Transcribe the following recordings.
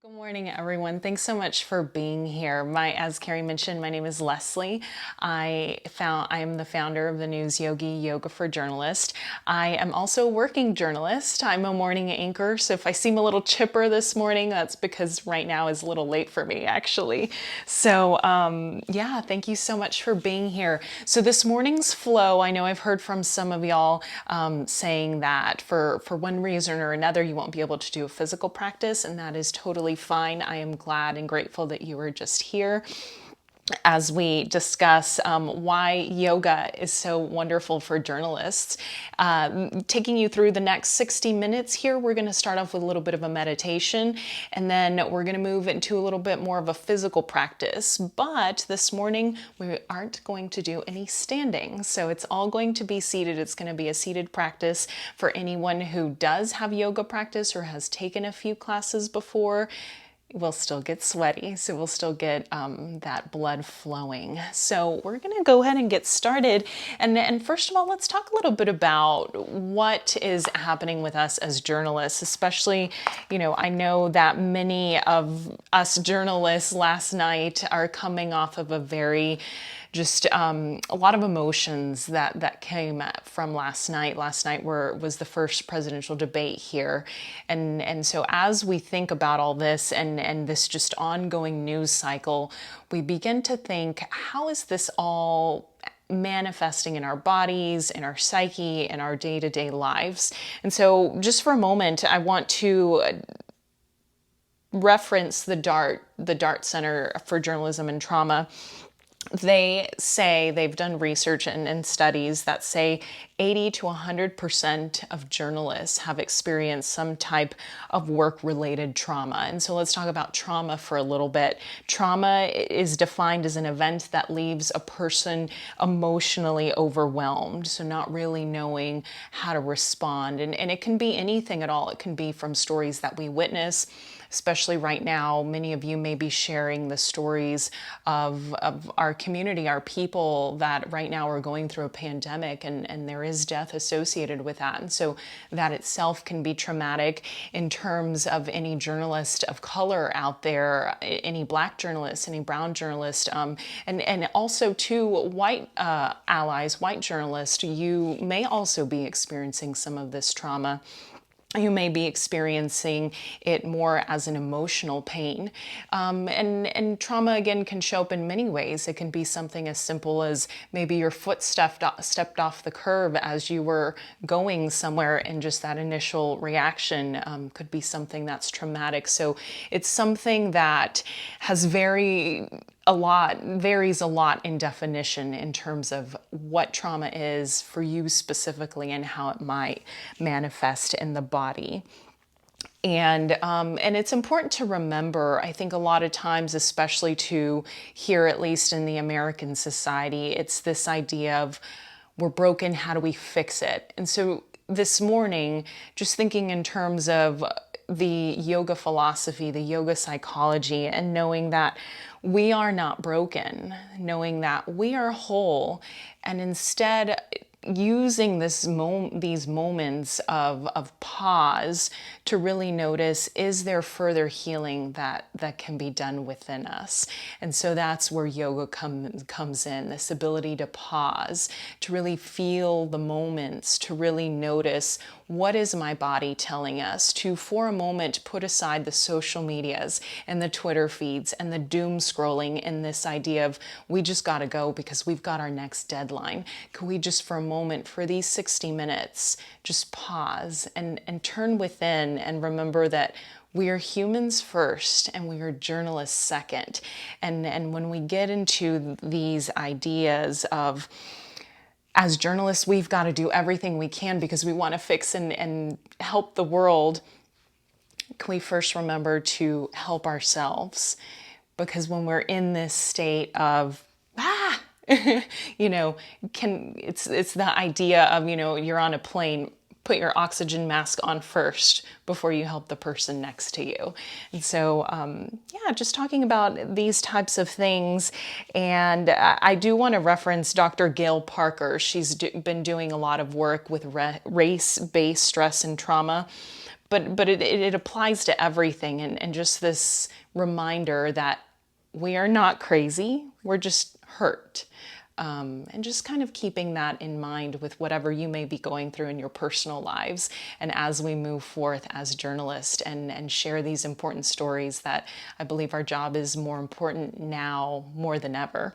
Good morning, everyone. Thanks so much for being here. As Carrie mentioned, my name is Leslie. I am the founder of the News Yogi Yoga for Journalists. I am also a working journalist. I'm a morning anchor, so if I seem a little chipper this morning, that's because right now is a little late for me, actually. So, yeah, thank you so much for being here. So this morning's flow, I know I've heard from some of y'all saying that for one reason or another, you won't be able to do a physical practice, and that is totally fine. I am glad and grateful that you were just here as we discuss why yoga is so wonderful for journalists. Taking you through the next 60 minutes here, we're going to start off with a little bit of a meditation, and then we're going to move into a little bit more of a physical practice. But this morning, we aren't going to do any standing. So it's all going to be seated. It's going to be a seated practice for anyone who does have yoga practice or has taken a few classes before. We'll still get sweaty, so we'll still get that blood flowing. So we're going to go ahead and get started. And first of all, let's talk a little bit about what is happening with us as journalists, especially, I know that many of us journalists last night are coming off of a very a lot of emotions that came from last night. Last night was the first presidential debate here, and so as we think about all this and this just ongoing news cycle, we begin to think, how is this all manifesting in our bodies, in our psyche, in our day-to-day lives? And so, just for a moment, I want to reference the DART Center for Journalism and Trauma. They say they've done research and studies that say 80 to 100% of journalists have experienced some type of work-related trauma. And so let's talk about trauma for a little bit. Trauma is defined as an event that leaves a person emotionally overwhelmed, so not really knowing how to respond. And it can be anything at all. It can be from stories that we witness, especially right now. Many of you may be sharing the stories of our community, our people that right now are going through a pandemic, and there is death associated with that. And so that itself can be traumatic in terms of any journalist of color out there, any Black journalist, any brown journalist, and also too white allies, white journalists. You may also be experiencing some of this trauma. You may be experiencing it more as an emotional pain. And trauma, again, can show up in many ways. It can be something as simple as maybe your foot stepped off the curb as you were going somewhere, and just that initial reaction could be something that's traumatic. So it's something that varies a lot in definition in terms of what trauma is for you specifically and how it might manifest in the body. And it's important to remember, I think a lot of times, especially to here, at least in the American society, it's this idea of we're broken, how do we fix it? And so this morning, just thinking in terms of the yoga philosophy, the yoga psychology, and knowing that we are not broken, knowing that we are whole, and instead using these moments of pause to really notice, is there further healing that can be done within us? And so that's where yoga comes in, this ability to pause, to really feel the moments, to really notice, what is my body telling us? To, for a moment, put aside the social medias and the Twitter feeds and the doom scrolling and this idea of, we just got to go because we've got our next deadline. Can we just for a moment, for these 60 minutes, just pause and turn within and remember that we are humans first and we are journalists second. And when we get into these ideas of, as journalists, we've got to do everything we can because we want to fix and help the world, can we first remember to help ourselves? Because when we're in this state of, it's the idea of, you're on a plane, put your oxygen mask on first before you help the person next to you. And so, just talking about these types of things. And I do want to reference Dr. Gail Parker. She's been doing a lot of work with race-based stress and trauma. but it applies to everything, and just this reminder that we are not crazy, we're just hurt. And just kind of keeping that in mind with whatever you may be going through in your personal lives. And as we move forth as journalists and share these important stories, that I believe our job is more important now more than ever.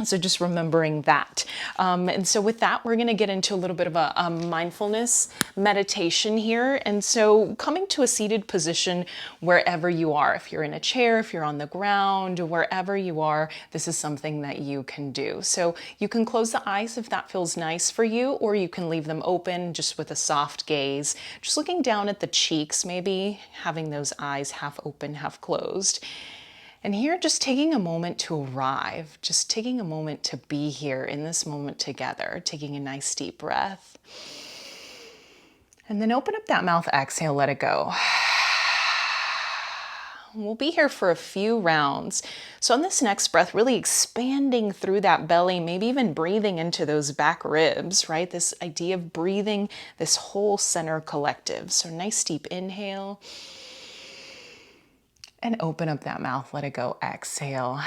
So just remembering that. And so with that, we're going to get into a little bit of a mindfulness meditation here. And so coming to a seated position wherever you are, if you're in a chair, if you're on the ground, wherever you are, this is something that you can do. So you can close the eyes if that feels nice for you, or you can leave them open just with a soft gaze, just looking down at the cheeks, maybe having those eyes half open, half closed. And here, just taking a moment to arrive, just taking a moment to be here in this moment together, taking a nice deep breath. And then open up that mouth, exhale, let it go. We'll be here for a few rounds. So on this next breath, really expanding through that belly, maybe even breathing into those back ribs, right? This idea of breathing this whole center collective. So nice deep inhale. And open up that mouth, let it go, exhale.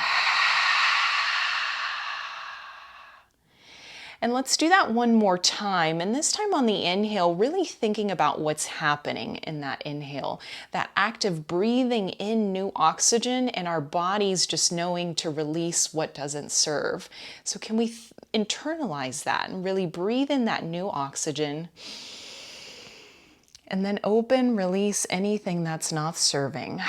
And let's do that one more time. And this time on the inhale, really thinking about what's happening in that inhale. That act of breathing in new oxygen and our bodies just knowing to release what doesn't serve. So can we internalize that and really breathe in that new oxygen? And then open, release anything that's not serving.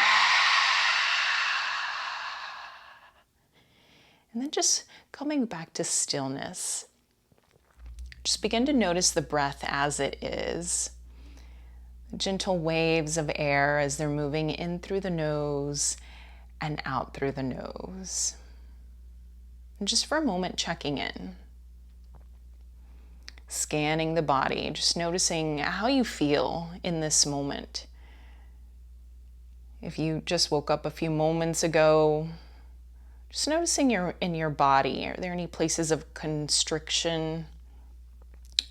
And then just coming back to stillness. Just begin to notice the breath as it is. Gentle waves of air as they're moving in through the nose and out through the nose. And just for a moment, checking in. Scanning the body, just noticing how you feel in this moment. If you just woke up a few moments ago, just noticing in your body, are there any places of constriction?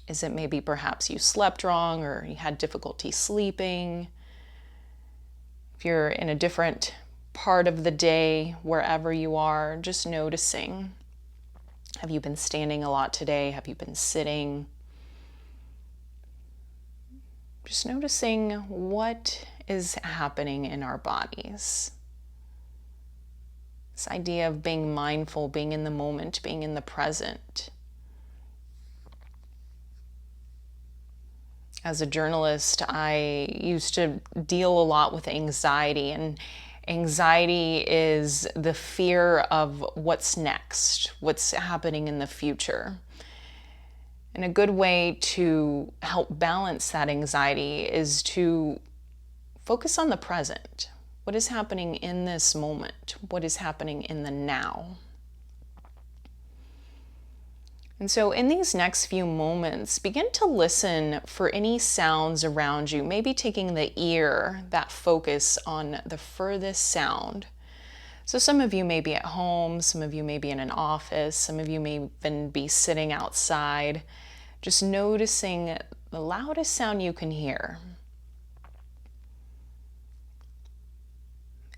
Is it maybe perhaps you slept wrong or you had difficulty sleeping? If you're in a different part of the day, wherever you are, just noticing. Have you been standing a lot today? Have you been sitting? Just noticing what is happening in our bodies. This idea of being mindful, being in the moment, being in the present. As a journalist, I used to deal a lot with anxiety, and anxiety is the fear of what's next, what's happening in the future. And a good way to help balance that anxiety is to focus on the present. What is happening in this moment? What is happening in the now? And so in these next few moments, begin to listen for any sounds around you, maybe taking the ear, that focus on the furthest sound. So some of you may be at home, some of you may be in an office, some of you may even be sitting outside, just noticing the loudest sound you can hear.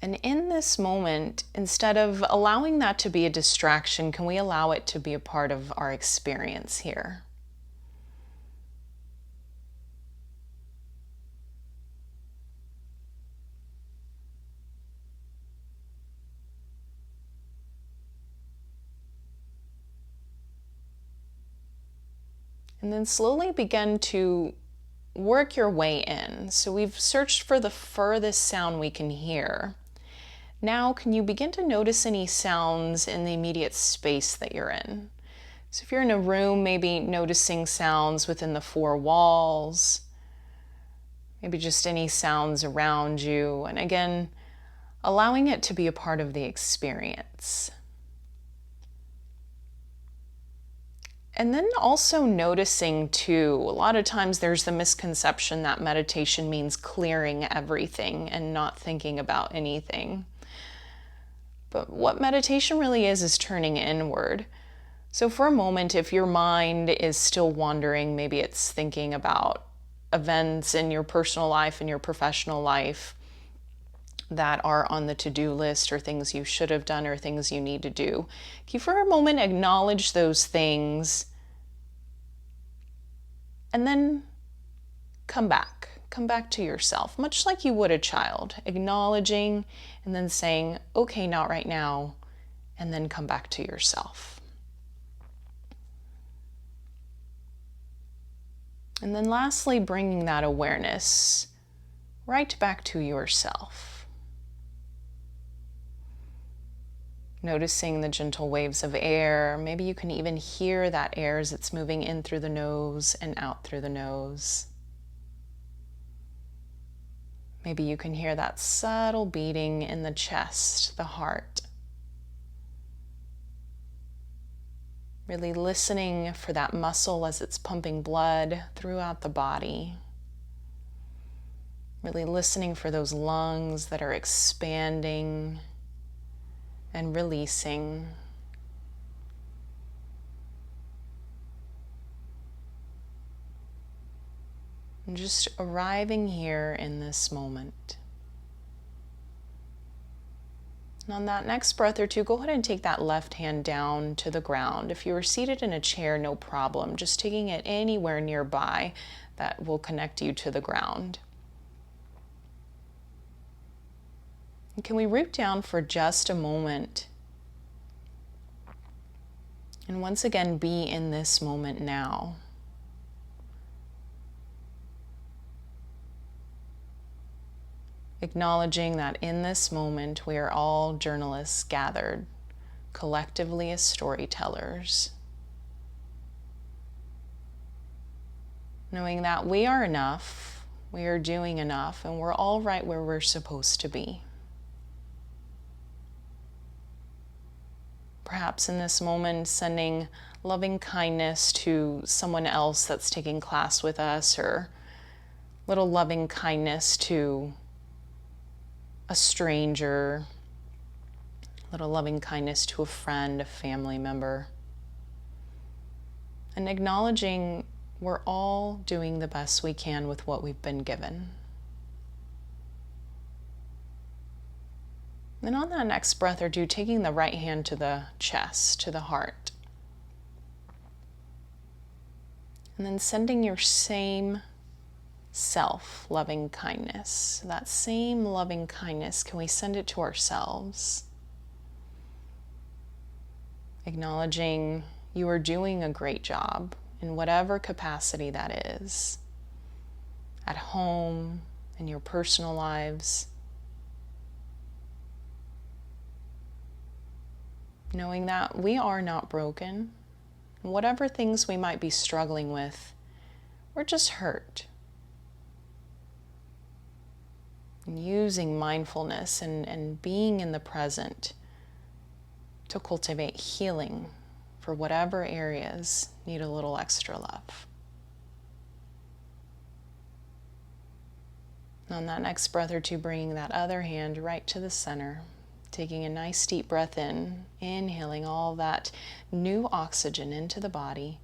And in this moment, instead of allowing that to be a distraction, can we allow it to be a part of our experience here? And then slowly begin to work your way in. So we've searched for the furthest sound we can hear. Now, can you begin to notice any sounds in the immediate space that you're in? So if you're in a room, maybe noticing sounds within the four walls, maybe just any sounds around you. And again, allowing it to be a part of the experience. And then also noticing too, a lot of times there's the misconception that meditation means clearing everything and not thinking about anything. But what meditation really is turning inward. So for a moment, if your mind is still wandering, maybe it's thinking about events in your personal life and your professional life that are on the to-do list, or things you should have done, or things you need to do. Can you for a moment acknowledge those things and then come back to yourself, much like you would a child, acknowledging and then saying, okay, not right now, and then come back to yourself. And then lastly, bringing that awareness right back to yourself. Noticing the gentle waves of air. Maybe you can even hear that air as it's moving in through the nose and out through the nose. Maybe you can hear that subtle beating in the chest, the heart. Really listening for that muscle as it's pumping blood throughout the body. Really listening for those lungs that are expanding and releasing. And just arriving here in this moment. And on that next breath or two, go ahead and take that left hand down to the ground. If you were seated in a chair, no problem. Just taking it anywhere nearby that will connect you to the ground. And can we root down for just a moment? And once again, be in this moment now. Acknowledging that in this moment we are all journalists gathered collectively as storytellers. Knowing that we are enough, we are doing enough, and we're all right where we're supposed to be. Perhaps in this moment sending loving kindness to someone else that's taking class with us, or little loving kindness to a stranger, little loving kindness to a friend, a family member. And acknowledging we're all doing the best we can with what we've been given. Then on that next breath or two, taking the right hand to the chest, to the heart. And then sending your same self-loving kindness. That same loving kindness, can we send it to ourselves? Acknowledging you are doing a great job in whatever capacity that is. At home, in your personal lives. Knowing that we are not broken. And whatever things we might be struggling with, we're just hurt. And using mindfulness and being in the present to cultivate healing for whatever areas need a little extra love. And on that next breath or two, bringing that other hand right to the center, taking a nice deep breath in, inhaling all that new oxygen into the body,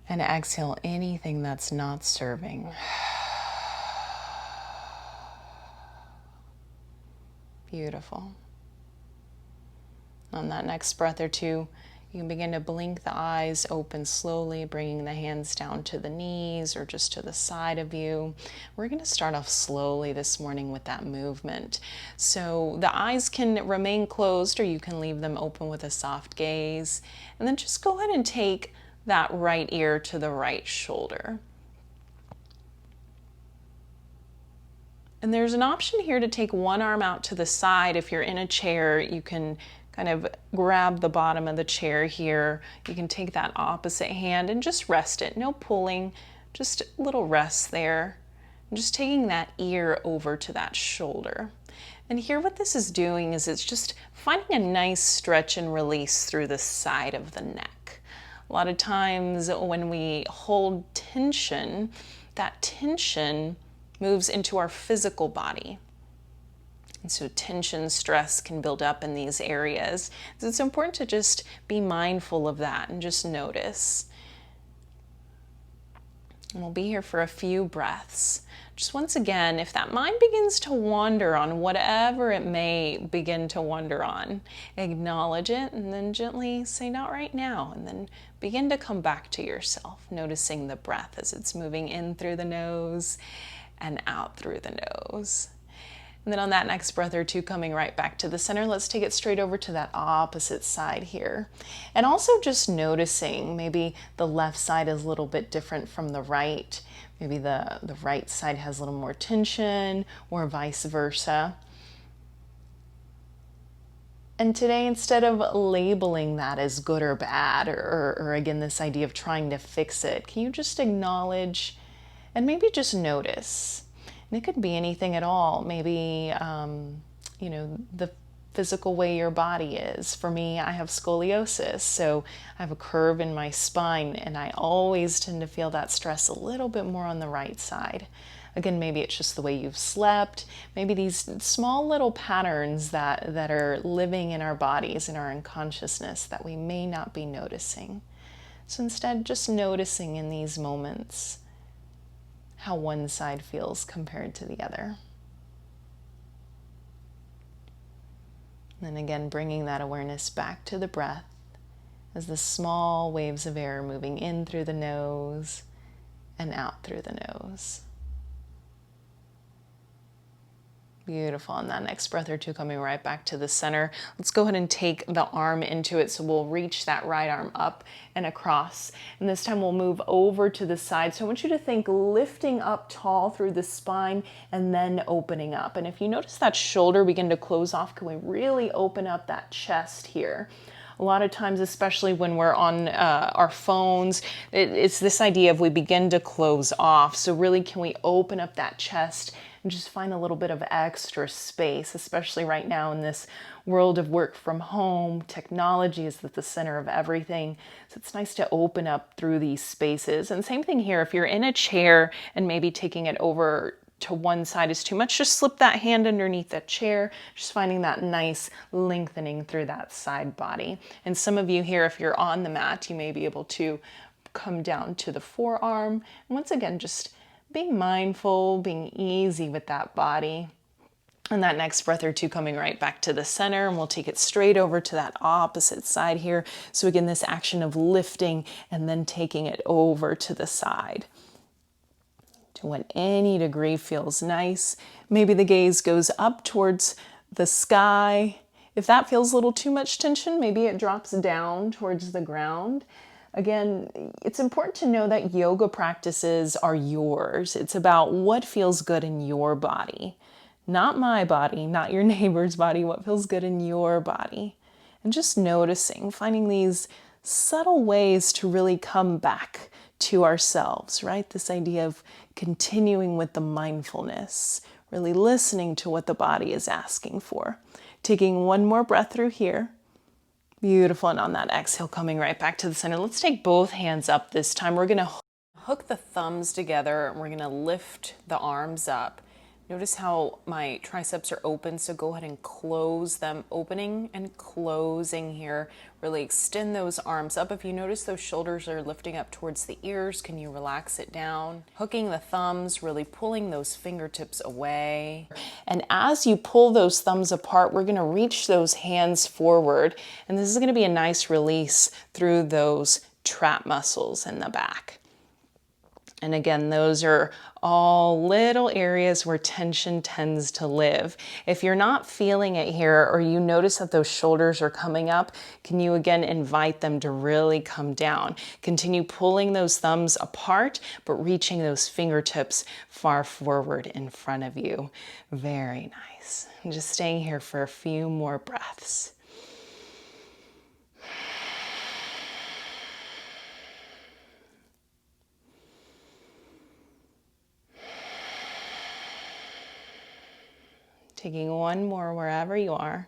and exhale anything that's not serving. Beautiful. On that next breath or two, you can begin to blink the eyes open slowly, bringing the hands down to the knees or just to the side of you. We're going to start off slowly this morning with that movement. So the eyes can remain closed, or you can leave them open with a soft gaze. And then just go ahead and take that right ear to the right shoulder. And there's an option here to take one arm out to the side. If you're in a chair, you can kind of grab the bottom of the chair here. You can take that opposite hand and just rest it. No pulling, just a little rest there. And just taking that ear over to that shoulder. And here what this is doing is it's just finding a nice stretch and release through the side of the neck. A lot of times when we hold tension, that tension moves into our physical body. And so tension, stress can build up in these areas. So it's important to just be mindful of that and just notice. And we'll be here for a few breaths. Just once again, if that mind begins to wander on whatever it may begin to wander on, acknowledge it and then gently say, not right now. And then begin to come back to yourself, noticing the breath as it's moving in through the nose and out through the nose. And then on that next breath or two, coming right back to the center, let's take it straight over to that opposite side here. And also just noticing maybe the left side is a little bit different from the right. Maybe the right side has a little more tension or vice versa. And today, instead of labeling that as good or bad, or again, this idea of trying to fix it, can you just acknowledge and maybe just notice? And it could be anything at all. Maybe, the physical way your body is. For me, I have scoliosis, so I have a curve in my spine, and I always tend to feel that stress a little bit more on the right side. Again, maybe it's just the way you've slept, maybe these small little patterns that are living in our bodies, in our unconsciousness, that we may not be noticing. So instead, just noticing in these moments how one side feels compared to the other. And then again, bringing that awareness back to the breath as the small waves of air moving in through the nose and out through the nose. Beautiful. And that next breath or two, coming right back to the center. Let's go ahead and take the arm into it. So we'll reach that right arm up and across. And this time we'll move over to the side. So I want you to think lifting up tall through the spine and then opening up. And if you notice that shoulder begin to close off, can we really open up that chest here? A lot of times, especially when we're on our phones, it's this idea of we begin to close off. So really, can we open up that chest and just find a little bit of extra space, especially right now in this world of work from home. Technology is at the center of everything. So it's nice to open up through these spaces. And same thing here, if you're in a chair and maybe taking it over to one side is too much, just slip that hand underneath that chair, just finding that nice lengthening through that side body. And some of you here, if you're on the mat, you may be able to come down to the forearm. And once again, just being mindful, being easy with that body. And that next breath or two, coming right back to the center, and we'll take it straight over to that opposite side here. So again, this action of lifting and then taking it over to the side. To when any degree feels nice. Maybe the gaze goes up towards the sky. If that feels a little too much tension, maybe it drops down towards the ground. Again, it's important to know that yoga practices are yours. It's about what feels good in your body. Not my body, not your neighbor's body, what feels good in your body. And just noticing, finding these subtle ways to really come back to ourselves, right? This idea of continuing with the mindfulness, really listening to what the body is asking for. Taking one more breath through here. Beautiful. And on that exhale, coming right back to the center. Let's take both hands up this time. We're going to hook the thumbs together and we're going to lift the arms up. Notice how my triceps are open, so go ahead and close them, opening and closing here. Really extend those arms up. If you notice those shoulders are lifting up towards the ears, can you relax it down? Hooking the thumbs, really pulling those fingertips away. And as you pull those thumbs apart, we're gonna reach those hands forward. And this is gonna be a nice release through those trap muscles in the back. And again, those are all little areas where tension tends to live. If you're not feeling it here, or you notice that those shoulders are coming up, can you again invite them to really come down? Continue pulling those thumbs apart, but reaching those fingertips far forward in front of you. Very nice. And just staying here for a few more breaths. Taking one more wherever you are.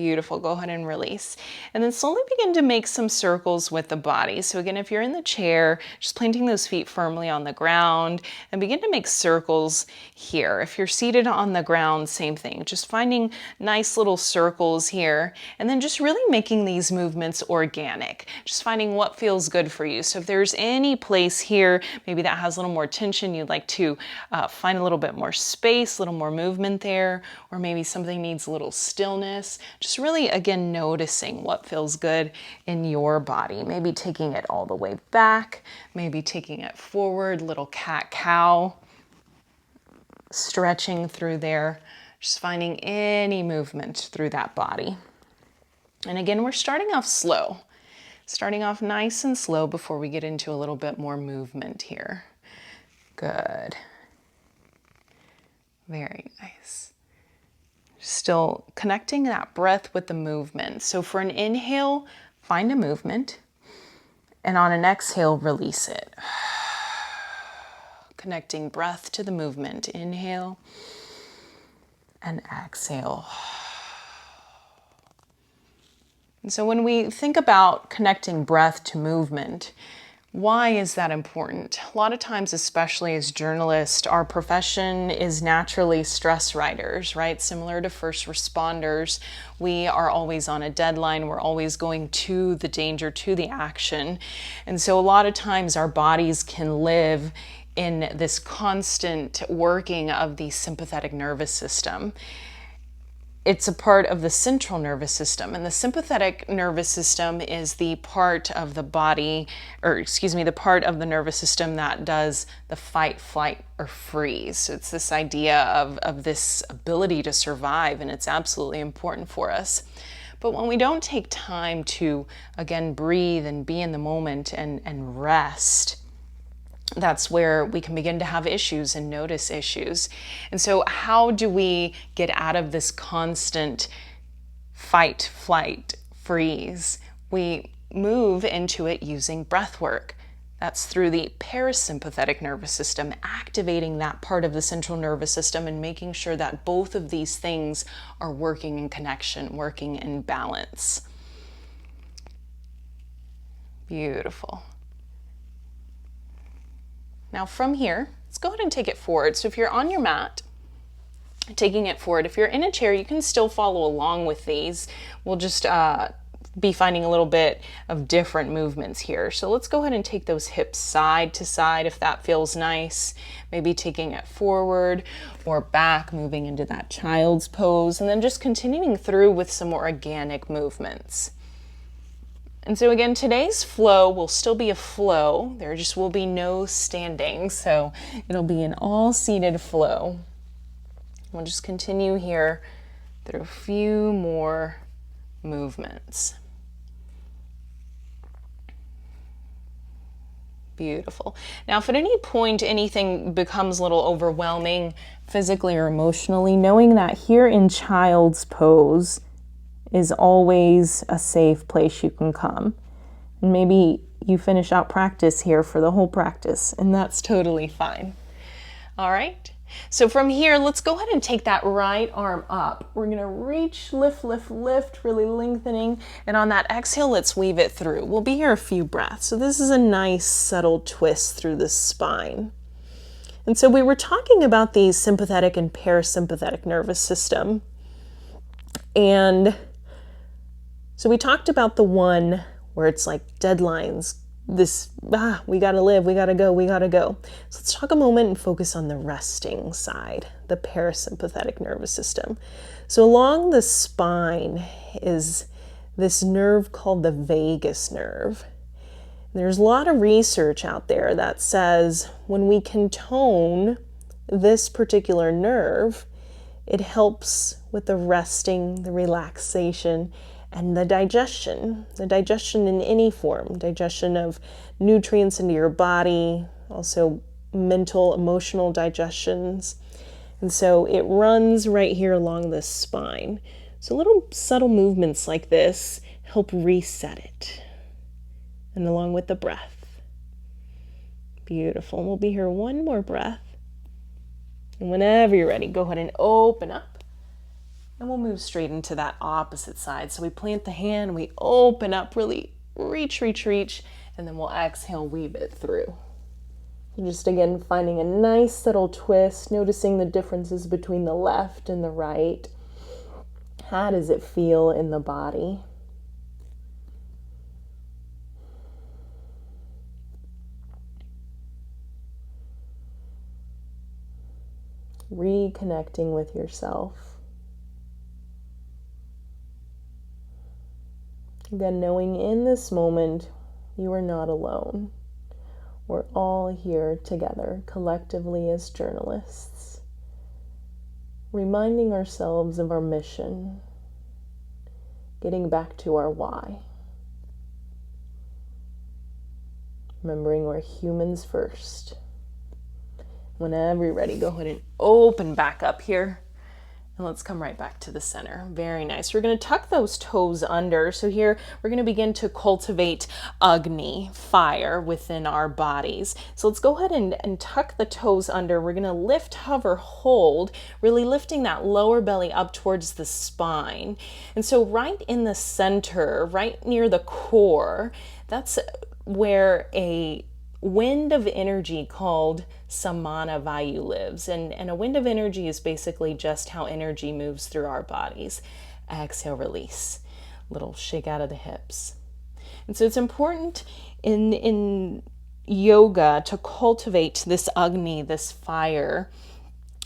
Beautiful. Go ahead and release. And then slowly begin to make some circles with the body. So again, if you're in the chair, just planting those feet firmly on the ground and begin to make circles here. If you're seated on the ground, same thing. Just finding nice little circles here and then just really making these movements organic. Just finding what feels good for you. So if there's any place here, maybe that has a little more tension, you'd like to find a little bit more space, a little more movement there, or maybe something needs a little stillness. Just really, again, noticing what feels good in your body. Maybe taking it all the way back, maybe taking it forward, little cat-cow, stretching through there, just finding any movement through that body. And again, we're starting off slow, starting off nice and slow before we get into a little bit more movement here. Good. Very nice. Still connecting that breath with the movement. So for an inhale, find a movement. And on an exhale, release it. Connecting breath to the movement. Inhale and exhale. And so when we think about connecting breath to movement, why is that important? A lot of times, especially as journalists, our profession is naturally stress riders, right? Similar to first responders, we are always on a deadline. We're always going to the danger, to the action. And so a lot of times our bodies can live in this constant working of the sympathetic nervous system. It's a part of the central nervous system, and the sympathetic nervous system is the part of the body, the part of the nervous system that does the fight, flight, or freeze. So it's this idea of this ability to survive, and it's absolutely important for us. But when we don't take time to, again, breathe and be in the moment and rest, that's where we can begin to have issues and notice issues. And so how do we get out of this constant fight, flight, freeze? We move into it using breath work. That's through the parasympathetic nervous system, activating that part of the central nervous system and making sure that both of these things are working in connection, working in balance. Beautiful. Now from here, let's go ahead and take it forward. So if you're on your mat, taking it forward. If you're in a chair, you can still follow along with these. We'll just be finding a little bit of different movements here. So let's go ahead and take those hips side to side if that feels nice. Maybe taking it forward or back, moving into that child's pose, and then just continuing through with some more organic movements. And so again, today's flow will still be a flow. There just will be no standing. So it'll be an all seated flow. We'll just continue here through a few more movements. Beautiful. Now, if at any point anything becomes a little overwhelming physically or emotionally, knowing that here in child's pose is always a safe place you can come. And maybe you finish out practice here for the whole practice, and that's totally fine. All right. So from here, let's go ahead and take that right arm up. We're going to reach, lift, lift, lift, really lengthening. And on that exhale, let's weave it through. We'll be here a few breaths. So this is a nice subtle twist through the spine. And so we were talking about the sympathetic and parasympathetic nervous system. And so we talked about the one where it's like deadlines, we gotta live, we gotta go, we gotta go. So let's talk a moment and focus on the resting side, the parasympathetic nervous system. So along the spine is this nerve called the vagus nerve. There's a lot of research out there that says when we can tone this particular nerve, it helps with the resting, the relaxation, and the digestion in any form, digestion of nutrients into your body, also mental, emotional digestions. And so it runs right here along the spine. So little subtle movements like this help reset it. And along with the breath. Beautiful. We'll be here one more breath. And whenever you're ready, go ahead and open up And we'll move straight into that opposite side. So we plant the hand, we open up, really reach, reach, reach, and then we'll exhale, weave it through. Just again, finding a nice subtle twist, noticing the differences between the left and the right. How does it feel in the body? Reconnecting with yourself. Again, knowing in this moment you are not alone. We're all here together, collectively as journalists, reminding ourselves of our mission, getting back to our why. Remembering we're humans first. Whenever you're ready, go ahead and open back up here. And let's come right back to the center. Very nice. We're going to tuck those toes under. So here we're going to begin to cultivate Agni, fire, within our bodies. So let's go ahead and tuck the toes under. We're going to lift, hover, hold, really lifting that lower belly up towards the spine. And so right in the center, right near the core, that's where a wind of energy called Samana Vayu lives. And a wind of energy is basically just how energy moves through our bodies. Exhale, release. Little shake out of the hips. And so it's important in yoga to cultivate this Agni, this fire,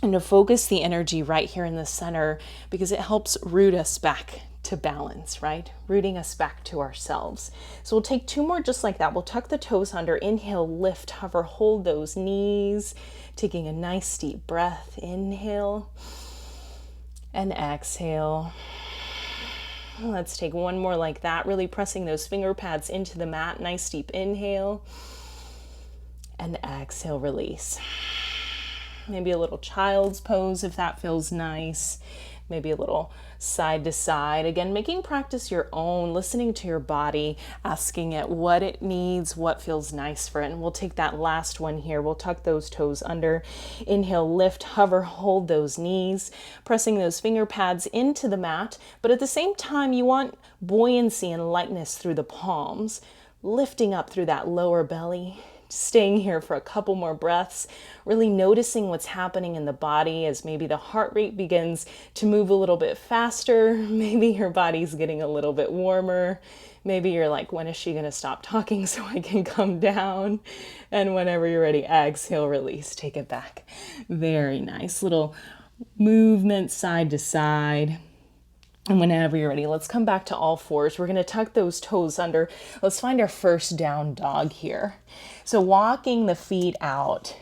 and to focus the energy right here in the center, because it helps root us back to balance, right? Rooting us back to ourselves. So we'll take two more just like that. We'll tuck the toes under, inhale, lift, hover, hold those knees, taking a nice deep breath. Inhale and exhale. Let's take one more like that, really pressing those finger pads into the mat. Nice deep inhale and exhale, release. Maybe a little child's pose if that feels nice. Maybe a little side to side. Again, making practice your own, listening to your body, asking it what it needs, what feels nice for it. And we'll take that last one here. We'll tuck those toes under. Inhale, lift, hover, hold those knees, pressing those finger pads into the mat. But at the same time, you want buoyancy and lightness through the palms, lifting up through that lower belly. Staying here for a couple more breaths, really noticing what's happening in the body as maybe the heart rate begins to move a little bit faster. Maybe your body's getting a little bit warmer. Maybe you're like, when is she going to stop talking so I can come down? And whenever you're ready, exhale, release, take it back. Very nice little movement side to side. And whenever you're ready, let's come back to all fours. We're going to tuck those toes under. Let's find our first down dog here. So walking the feet out.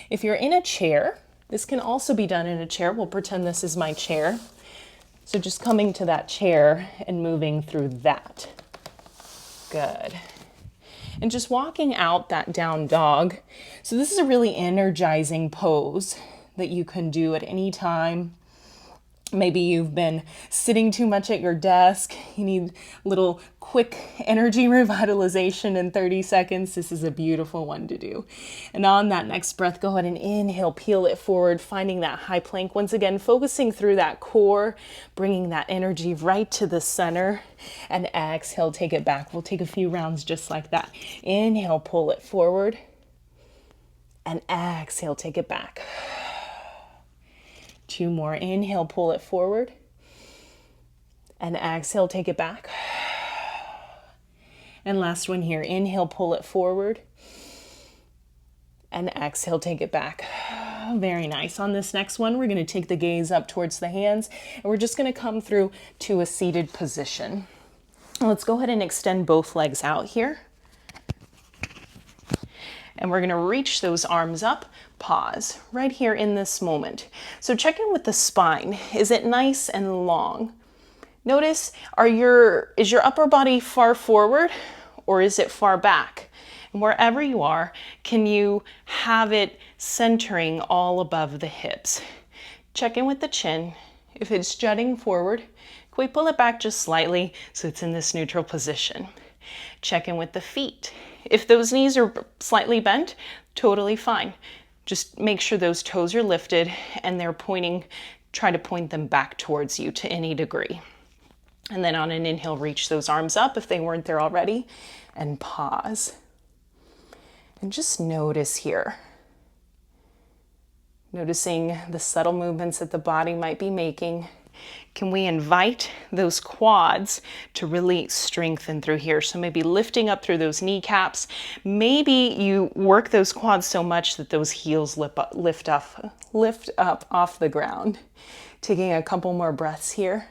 If you're in a chair, this can also be done in a chair. We'll pretend this is my chair. So just coming to that chair and moving through that. Good. And just walking out that down dog. So this is a really energizing pose that you can do at any time. Maybe you've been sitting too much at your desk. You need a little quick energy revitalization in 30 seconds. This is a beautiful one to do. And on that next breath, go ahead and inhale, peel it forward, finding that high plank. Once again, focusing through that core, bringing that energy right to the center. And exhale, take it back. We'll take a few rounds just like that. Inhale, pull it forward. And exhale, take it back. Two more. Inhale, pull it forward. And exhale, take it back. And last one here. Inhale, pull it forward. And exhale, take it back. Very nice. On this next one, we're going to take the gaze up towards the hands. And we're just going to come through to a seated position. Let's go ahead and extend both legs out here. And we're going to reach those arms up. Pause right here in this moment. So check in with the spine. Is it nice and long? Notice, is your upper body far forward or is it far back? And wherever you are, can you have it centering all above the hips? Check in with the chin. If it's jutting forward, can we pull it back just slightly so it's in this neutral position? Check in with the feet. If those knees are slightly bent, totally fine. Just make sure those toes are lifted and they're pointing try to point them back towards you to any degree. And then on an inhale, reach those arms up if they weren't there already, and pause. And just notice here. Noticing the subtle movements that the body might be making. Can we invite those quads to really strengthen through here? So maybe lifting up through those kneecaps. Maybe you work those quads so much that those heels lift up off the ground. Taking a couple more breaths here.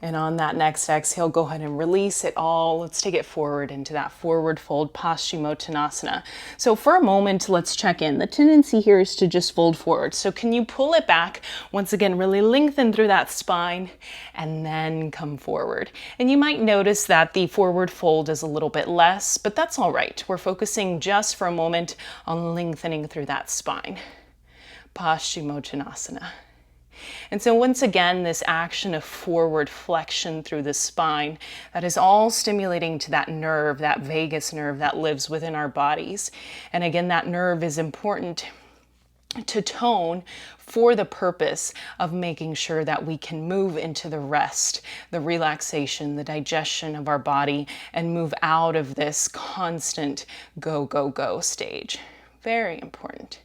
And on that next exhale, go ahead and release it all. Let's take it forward into that forward fold, Paschimottanasana. So for a moment, let's check in. The tendency here is to just fold forward. So can you pull it back? Once again, really lengthen through that spine and then come forward. And you might notice that the forward fold is a little bit less, but that's all right. We're focusing just for a moment on lengthening through that spine. Paschimottanasana. And so once again, this action of forward flexion through the spine, that is all stimulating to that nerve, that vagus nerve that lives within our bodies. And again, that nerve is important to tone for the purpose of making sure that we can move into the rest, the relaxation, the digestion of our body, and move out of this constant go, go, go stage. Very important.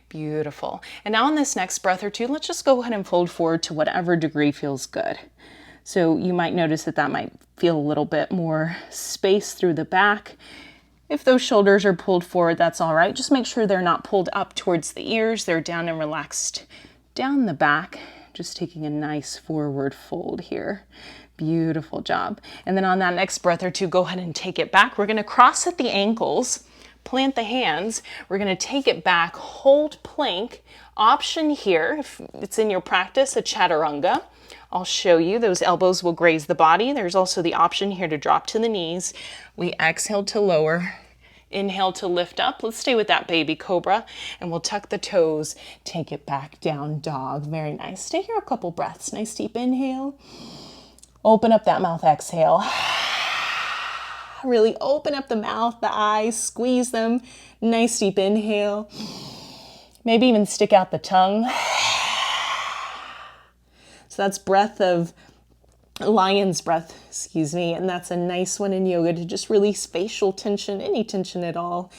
Beautiful. And now on this next breath or two, let's just go ahead and fold forward to whatever degree feels good. So you might notice that that might feel a little bit more space through the back. If those shoulders are pulled forward, that's all right. Just make sure they're not pulled up towards the ears. They're down and relaxed down the back. Just taking a nice forward fold here. Beautiful job. And then on that next breath or two, go ahead and take it back. We're going to cross at the ankles. Plant the hands. We're going to take it back, hold plank. Option here, if it's in your practice, a chaturanga. I'll show you. Those elbows will graze the body. There's also the option here to drop to the knees. We exhale to lower. Inhale to lift up. Let's stay with that baby cobra, and we'll tuck the toes. Take it back, down dog. Very nice. Stay here a couple breaths. Nice deep inhale. Open up that mouth, exhale. Really open up the mouth, the eyes, squeeze them. Nice deep inhale. Maybe even stick out the tongue. So that's breath of lion's breath, excuse me. And that's a nice one in yoga to just release facial tension, any tension at all.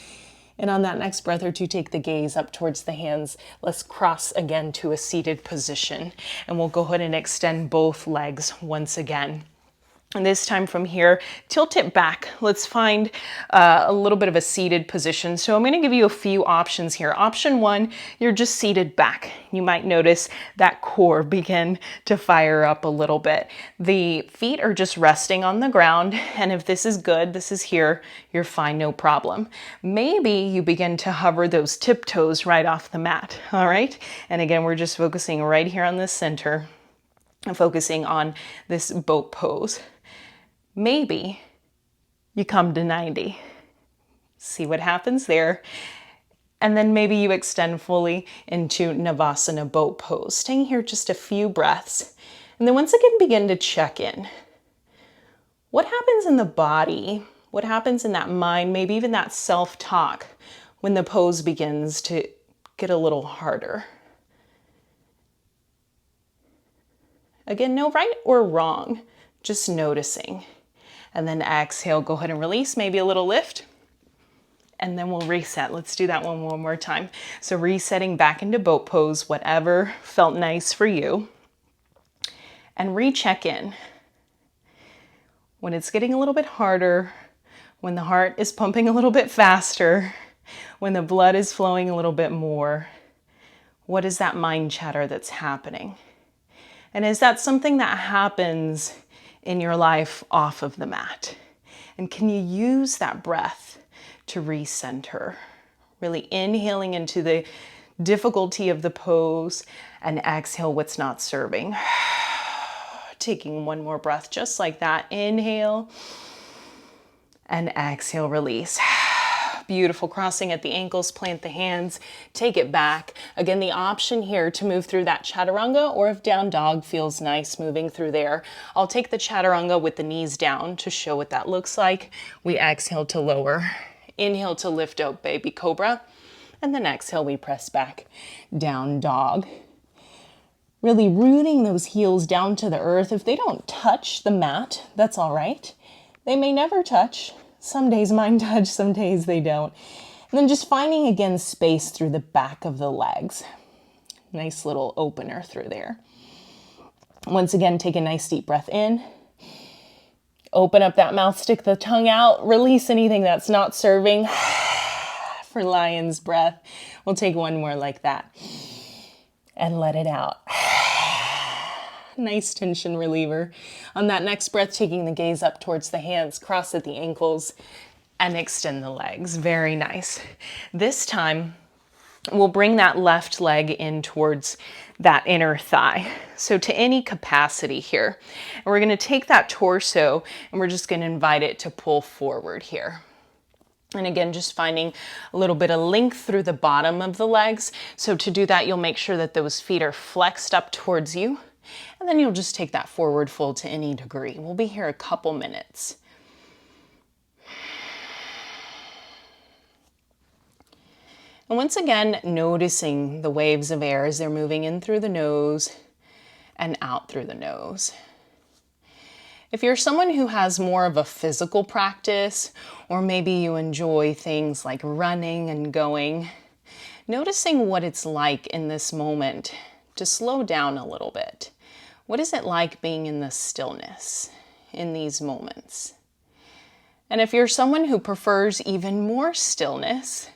And on that next breath or two, take the gaze up towards the hands. Let's cross again to a seated position. And we'll go ahead and extend both legs once again. And this time from here, tilt it back. Let's find a little bit of a seated position. So I'm going to give you a few options here. Option one, you're just seated back. You might notice that core begin to fire up a little bit. The feet are just resting on the ground. And if this is good, this is here, you're fine, no problem. Maybe you begin to hover those tiptoes right off the mat. All right. And again, we're just focusing right here on the center and focusing on this boat pose. Maybe you come to 90. See what happens there. And then maybe you extend fully into Navasana boat pose. Staying here just a few breaths. And then once again, begin to check in. What happens in the body? What happens in that mind? Maybe even that self-talk when the pose begins to get a little harder. Again, no right or wrong, just noticing. And then exhale, go ahead and release, maybe a little lift. And then we'll reset. Let's do that one more time. So resetting back into boat pose, whatever felt nice for you. And recheck in. When it's getting a little bit harder, when the heart is pumping a little bit faster, when the blood is flowing a little bit more, what is that mind chatter that's happening? And is that something that happens in your life off of the mat? And can you use that breath to recenter? Really inhaling into the difficulty of the pose and exhale what's not serving. Taking one more breath just like that. Inhale and exhale, release. Beautiful. Crossing at the ankles, plant the hands, take it back. Again, the option here to move through that chaturanga, or if down dog feels nice, moving through there. I'll take the chaturanga with the knees down to show what that looks like. We exhale to lower. Inhale to lift up, baby cobra. And then exhale, we press back, down dog. Really rooting those heels down to the earth. If they don't touch the mat, that's all right. They may never touch. Some days mine touch, some days they don't. And then just finding, again, space through the back of the legs. Nice little opener through there. Once again, take a nice deep breath in. Open up that mouth, stick the tongue out, release anything that's not serving. For lion's breath, we'll take one more like that. And let it out. Nice tension reliever. On that next breath, taking the gaze up towards the hands, cross at the ankles, and extend the legs. Very nice. This time, we'll bring that left leg in towards that inner thigh. So to any capacity here. And we're going to take that torso and we're just going to invite it to pull forward here. And again, just finding a little bit of length through the bottom of the legs. So to do that, you'll make sure that those feet are flexed up towards you. And then you'll just take that forward fold to any degree. We'll be here a couple minutes. And once again, noticing the waves of air as they're moving in through the nose and out through the nose. If you're someone who has more of a physical practice, or maybe you enjoy things like running and going, noticing what it's like in this moment to slow down a little bit. What is it like being in the stillness in these moments? And if you're someone who prefers even more stillness,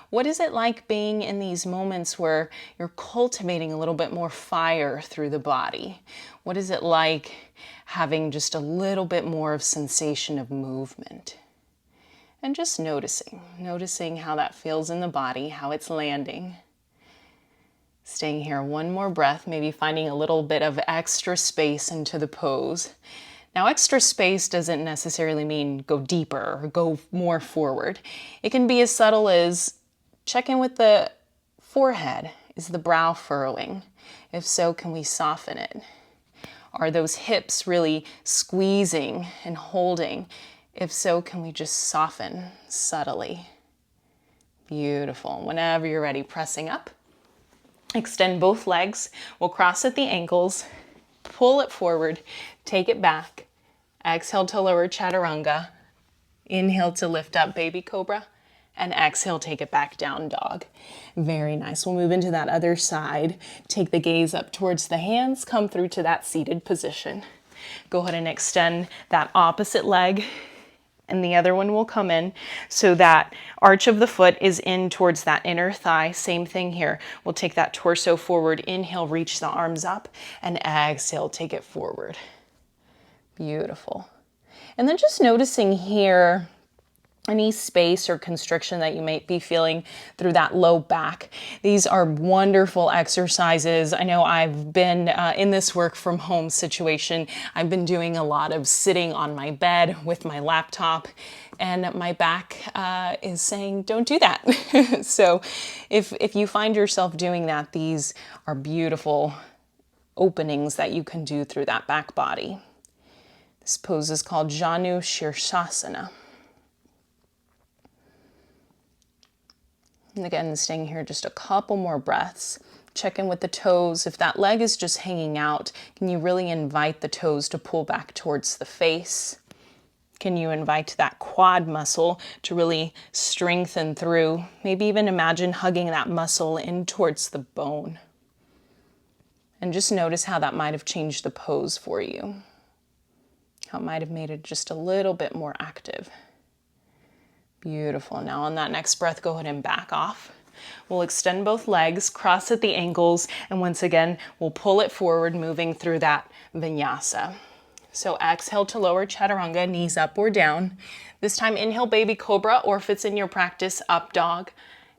what is it like being in these moments where you're cultivating a little bit more fire through the body? What is it like having just a little bit more of sensation of movement? And just noticing how that feels in the body, how it's landing. Staying here one more breath, maybe finding a little bit of extra space into the pose. Now, extra space doesn't necessarily mean go deeper or go more forward. It can be as subtle as check in with the forehead. Is the brow furrowing? If so, can we soften it? Are those hips really squeezing and holding? If so, can we just soften subtly? Beautiful. Whenever you're ready, pressing up. Extend both legs. We'll cross at the ankles, pull it forward, take it back. Exhale to lower chaturanga. Inhale to lift up baby cobra. And exhale, take it back, down dog. Very nice. We'll move into that other side. Take the gaze up towards the hands, come through to that seated position. Go ahead and extend that opposite leg, and the other one will come in so that arch of the foot is in towards that inner thigh. Same thing here. We'll take that torso forward. Inhale, reach the arms up, and exhale, take it forward. Beautiful. And then just noticing here, any space or constriction that you might be feeling through that low back. These are wonderful exercises. I know I've been in this work from home situation. I've been doing a lot of sitting on my bed with my laptop, and my back is saying, don't do that. So if you find yourself doing that, these are beautiful openings that you can do through that back body. This pose is called Janu Shirshasana. And again, staying here just a couple more breaths. Check in with the toes. If that leg is just hanging out, can you really invite the toes to pull back towards the face? Can you invite that quad muscle to really strengthen through? Maybe even imagine hugging that muscle in towards the bone. And just notice how that might have changed the pose for you. How it might have made it just a little bit more active. Beautiful. Now on that next breath, go ahead and back off. We'll extend both legs, cross at the ankles, and once again, we'll pull it forward, moving through that vinyasa. So exhale to lower chaturanga, knees up or down. This time, inhale baby cobra, or if it's in your practice, up dog.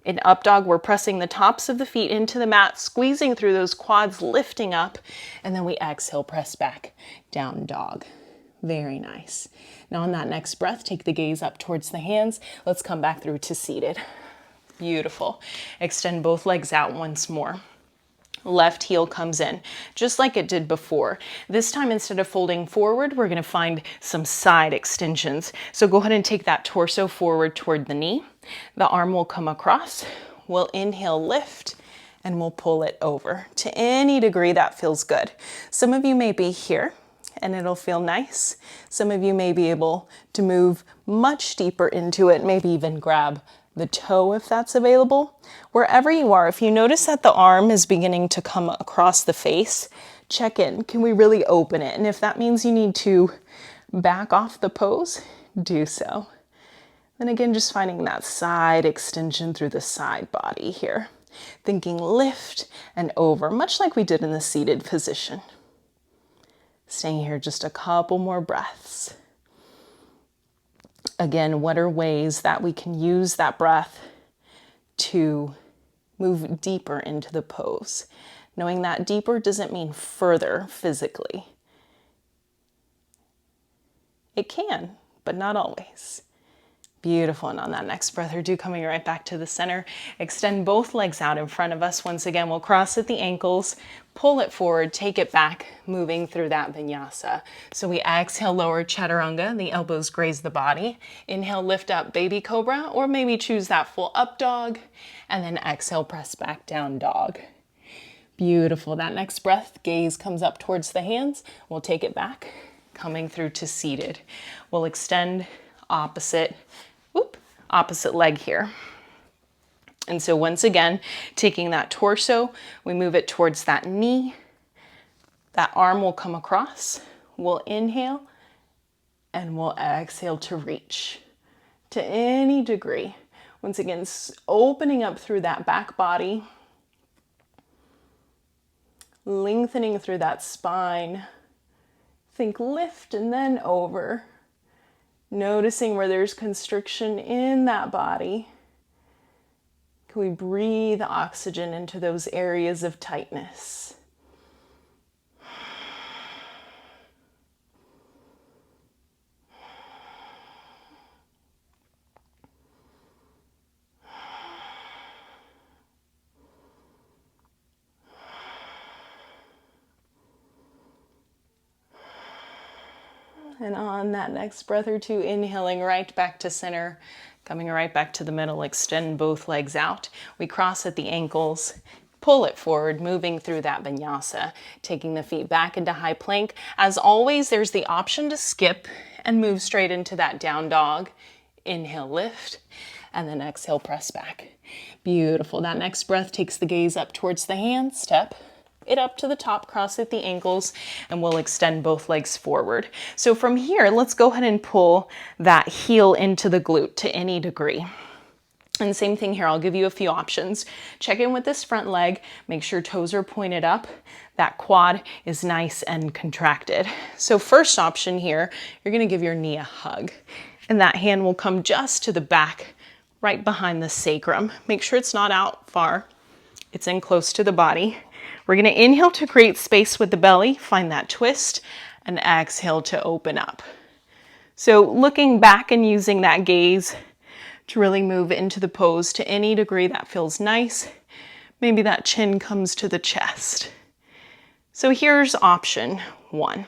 In up dog, we're pressing the tops of the feet into the mat, squeezing through those quads, lifting up, and then we exhale, press back, down dog. Very nice. Now on that next breath, take the gaze up towards the hands. Let's come back through to seated. Beautiful. Extend both legs out once more. Left heel comes in, just like it did before. This time, instead of folding forward, we're going to find some side extensions. So go ahead and take that torso forward toward the knee. The arm will come across. We'll inhale, lift, and we'll pull it over to any degree that feels good. Some of you may be here and it'll feel nice. Some of you may be able to move much deeper into it, maybe even grab the toe if that's available. Wherever you are, if you notice that the arm is beginning to come across the face, check in. Can we really open it? And if that means you need to back off the pose, do so. Then again, just finding that side extension through the side body here. Thinking lift and over, much like we did in the seated position. Staying here just a couple more breaths. Again, what are ways that we can use that breath to move deeper into the pose? Knowing that deeper doesn't mean further physically. It can, but not always. Beautiful. And on that next breath or two, coming right back to the center, extend both legs out in front of us. Once again, we'll cross at the ankles, pull it forward, take it back, moving through that vinyasa. So we exhale, lower chaturanga, the elbows graze the body. Inhale, lift up, baby cobra, or maybe choose that full up dog, and then exhale, press back down dog. Beautiful. That next breath, gaze comes up towards the hands. We'll take it back, coming through to seated. We'll extend opposite leg here. And so once again, taking that torso, we move it towards that knee. That arm will come across. We'll inhale and we'll exhale to reach to any degree. Once again, opening up through that back body, lengthening through that spine. Think lift and then over. Noticing where there's constriction in that body. Can we breathe oxygen into those areas of tightness? And on that next breath or two, inhaling right back to center, coming right back to the middle, extend both legs out. We cross at the ankles, pull it forward, moving through that vinyasa, taking the feet back into high plank. As always, there's the option to skip and move straight into that down dog. Inhale, lift, and then exhale, press back. Beautiful. That next breath takes the gaze up towards the hands, step it up to the top, cross at the ankles, and we'll extend both legs forward. So from here, let's go ahead and pull that heel into the glute to any degree. And same thing here, I'll give you a few options. Check in with this front leg, make sure toes are pointed up, that quad is nice and contracted. So first option here, you're gonna give your knee a hug, and that hand will come just to the back, right behind the sacrum. Make sure it's not out far, it's in close to the body. We're gonna inhale to create space with the belly, find that twist, and exhale to open up. So looking back and using that gaze to really move into the pose to any degree that feels nice. Maybe that chin comes to the chest. So here's option one.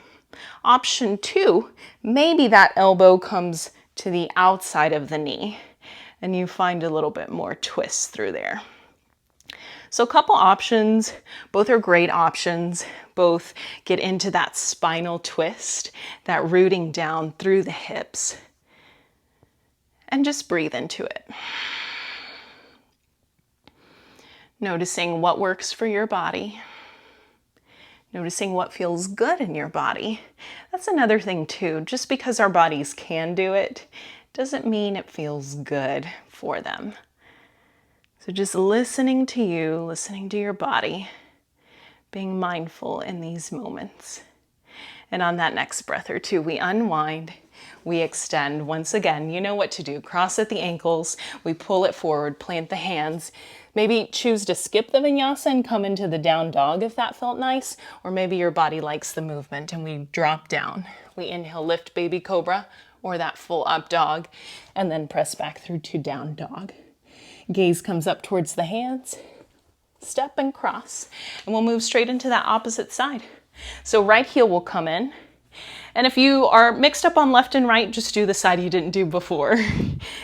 Option two, maybe that elbow comes to the outside of the knee and you find a little bit more twist through there. So a couple options, both are great options. Both get into that spinal twist, that rooting down through the hips. And just breathe into it. Noticing what works for your body. Noticing what feels good in your body. That's another thing too. Just because our bodies can do it, doesn't mean it feels good for them. So just listening to you, listening to your body, being mindful in these moments. And on that next breath or two, we unwind, we extend. Once again, you know what to do. Cross at the ankles, we pull it forward, plant the hands. Maybe choose to skip the vinyasa and come into the down dog if that felt nice, or maybe your body likes the movement and we drop down. We inhale, lift baby cobra, or that full up dog, and then press back through to down dog. Gaze comes up towards the hands, step and cross, and we'll move straight into that opposite side. So right heel will come in, And if you are mixed up on left and right, just do the side you didn't do before.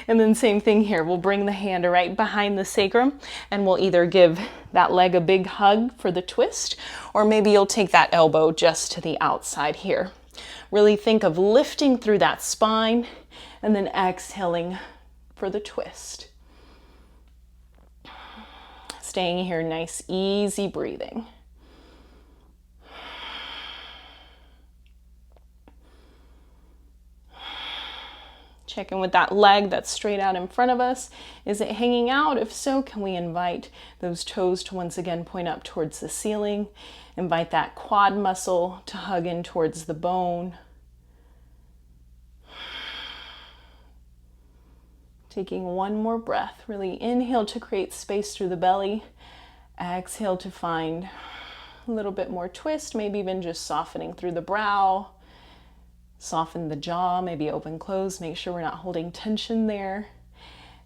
And then same thing here. We'll bring the hand right behind the sacrum and we'll either give that leg a big hug for the twist, or maybe you'll take that elbow just to the outside here. Really think of lifting through that spine and then exhaling for the twist. Staying here, nice, easy breathing. Check in with that leg that's straight out in front of us. Is it hanging out? If so, can we invite those toes to once again point up towards the ceiling? Invite that quad muscle to hug in towards the bone. Taking one more breath. Really inhale to create space through the belly. Exhale to find a little bit more twist, maybe even just softening through the brow. Soften the jaw, maybe open, close. Make sure we're not holding tension there.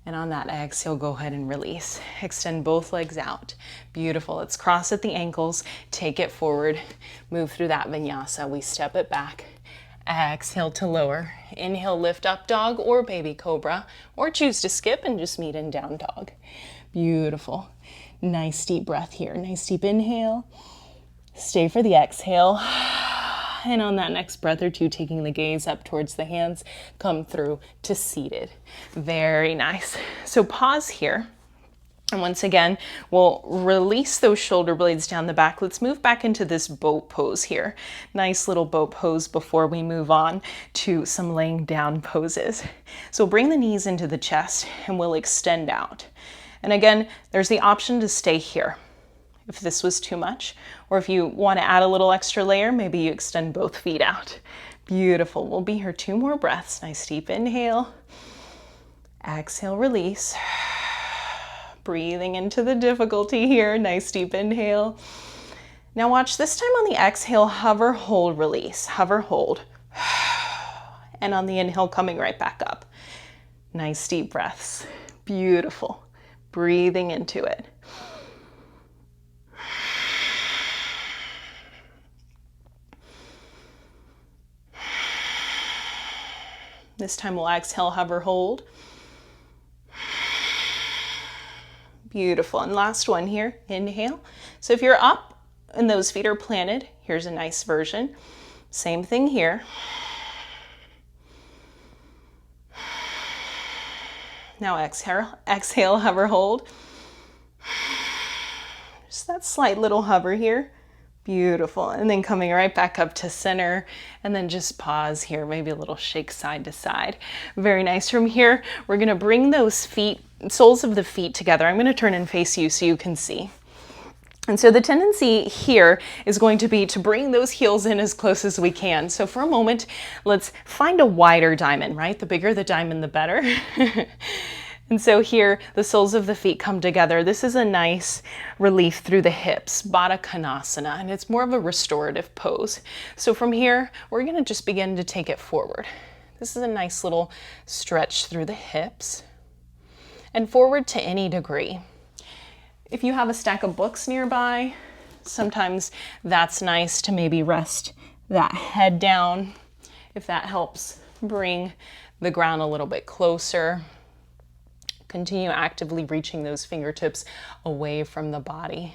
And on that exhale, go ahead and release. Extend both legs out. Beautiful. Let's cross at the ankles. Take it forward. Move through that vinyasa. We step it back. Exhale to lower. Inhale, lift up dog or baby cobra, or choose to skip and just meet in down dog. Beautiful. Nice deep breath here. Nice deep inhale. Stay for the exhale. And on that next breath or two, taking the gaze up towards the hands, come through to seated. Very nice. So pause here. And once again, we'll release those shoulder blades down the back. Let's move back into this boat pose here. Nice little boat pose before we move on to some laying down poses. So bring the knees into the chest and we'll extend out. And again, there's the option to stay here if this was too much, or if you want to add a little extra layer, maybe you extend both feet out. Beautiful. We'll be here 2 more breaths. Nice deep inhale. Exhale, release. Breathing into the difficulty here. Nice deep inhale. Now watch this time on the exhale, hover, hold, release. Hover, hold. And on the inhale, coming right back up. Nice deep breaths. Beautiful. Breathing into it. This time we'll exhale, hover, hold. Beautiful. And last one here, inhale. So if you're up and those feet are planted, here's a nice version. Same thing here. Now exhale, hover, hold. Just that slight little hover here. Beautiful. And then coming right back up to center, and then just pause here, maybe a little shake side to side. Very nice. From here, we're going to bring those feet, soles of the feet together. I'm going to turn and face you so you can see. And so the tendency here is going to be to bring those heels in as close as we can. So for a moment, let's find a wider diamond, right? The bigger the diamond, the better. And so here, the soles of the feet come together. This is a nice relief through the hips, Baddha Konasana, and it's more of a restorative pose. So from here, we're gonna just begin to take it forward. This is a nice little stretch through the hips and forward to any degree. If you have a stack of books nearby, sometimes that's nice to maybe rest that head down, if that helps bring the ground a little bit closer. Continue actively reaching those fingertips away from the body.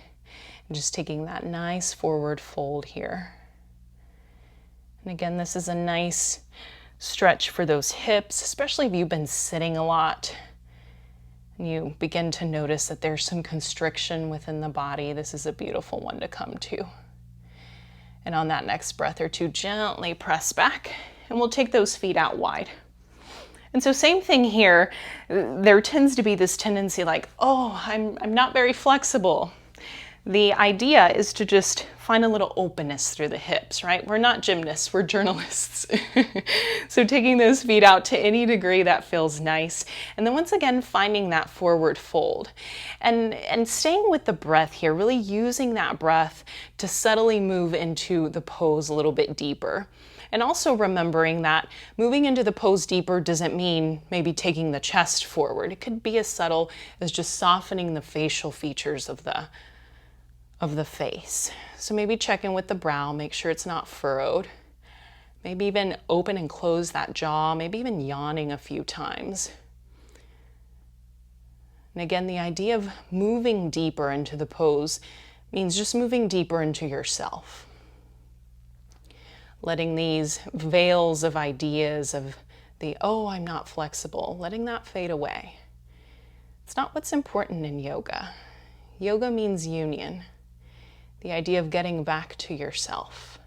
And just taking that nice forward fold here. And again, this is a nice stretch for those hips, especially if you've been sitting a lot and you begin to notice that there's some constriction within the body. This is a beautiful one to come to. And on that next breath or two, gently press back, and we'll take those feet out wide. And so same thing here, there tends to be this tendency like, oh, I'm not very flexible. The idea is to just find a little openness through the hips, right? We're not gymnasts, we're journalists. So taking those feet out to any degree that feels nice. And then once again, finding that forward fold. And staying with the breath here, really using that breath to subtly move into the pose a little bit deeper. And also remembering that moving into the pose deeper doesn't mean maybe taking the chest forward. It could be as subtle as just softening the facial features of the face. So maybe check in with the brow, make sure it's not furrowed. Maybe even open and close that jaw, maybe even yawning a few times. And again, the idea of moving deeper into the pose means just moving deeper into yourself. Letting these veils of ideas of oh, I'm not flexible, letting that fade away. It's not what's important in yoga. Yoga means union, the idea of getting back to yourself.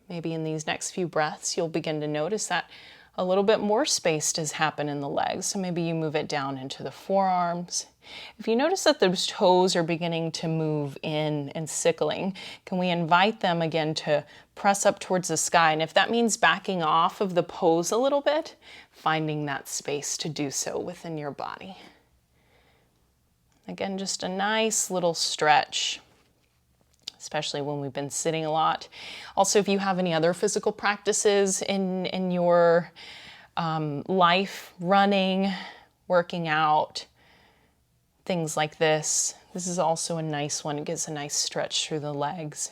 Maybe in these next few breaths, you'll begin to notice that a little bit more space does happen in the legs. So maybe you move it down into the forearms. If you notice that those toes are beginning to move in and sickling, can we invite them again to press up towards the sky? And if that means backing off of the pose a little bit, finding that space to do so within your body. Again, just a nice little stretch, especially when we've been sitting a lot. Also, if you have any other physical practices in your life, running, working out, things like this, this is also a nice one. It gives a nice stretch through the legs.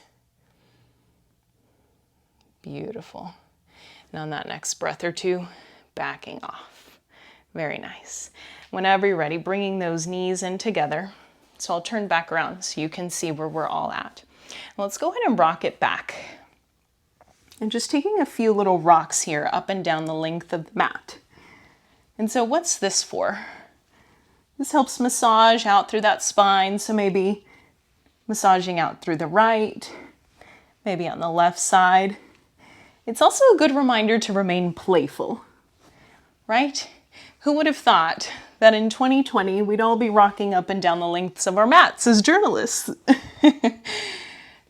Beautiful. And on that next breath or two, backing off. Very nice. Whenever you're ready, bringing those knees in together. So I'll turn back around so you can see where we're all at. Let's go ahead and rock it back. And just taking a few little rocks here up and down the length of the mat. And so what's this for? This helps massage out through that spine. So maybe massaging out through the right, maybe on the left side. It's also a good reminder to remain playful, right? Who would have thought that in 2020 we'd all be rocking up and down the lengths of our mats as journalists?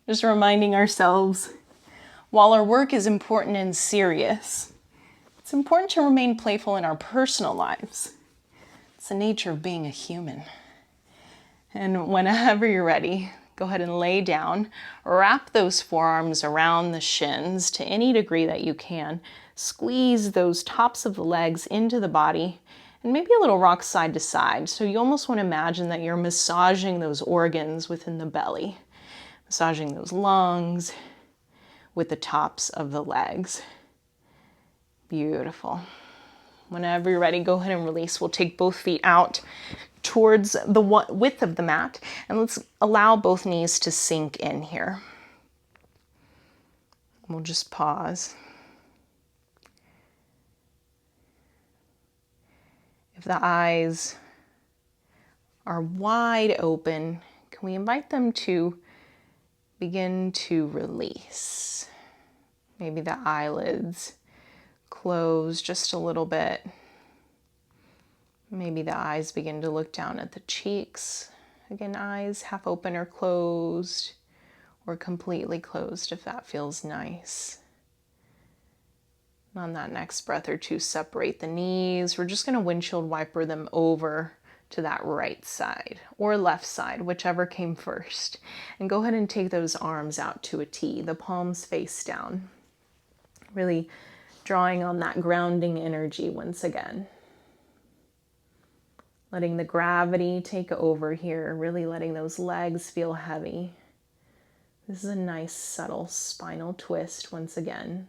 Just reminding ourselves, while our work is important and serious, it's important to remain playful in our personal lives. It's the nature of being a human. And whenever you're ready, go ahead and lay down. Wrap those forearms around the shins to any degree that you can. Squeeze those tops of the legs into the body, and maybe a little rock side to side. So you almost want to imagine that you're massaging those organs within the belly. Massaging those lungs with the tops of the legs. Beautiful. Whenever you're ready, go ahead and release. We'll take both feet out towards the width of the mat, and let's allow both knees to sink in here. We'll just pause. If the eyes are wide open, can we invite them to begin to release? Maybe the eyelids close just a little bit. Maybe the eyes begin to look down at the cheeks. Again, eyes half open or closed, or completely closed if that feels nice. On that next breath or two, separate the knees. We're just going to windshield wiper them over to that right side or left side, whichever came first. And go ahead and take those arms out to a T, the palms face down. Really drawing on that grounding energy once again. Letting the gravity take over here, really letting those legs feel heavy. This is a nice subtle spinal twist once again.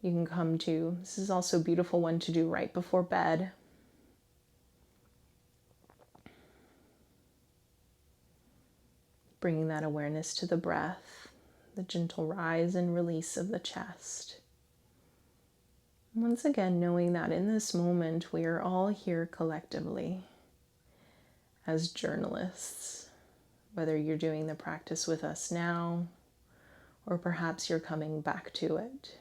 You can come to, this is also a beautiful one to do right before bed. Bringing that awareness to the breath, the gentle rise and release of the chest. Once again, knowing that in this moment, we are all here collectively as journalists, whether you're doing the practice with us now, or perhaps you're coming back to it.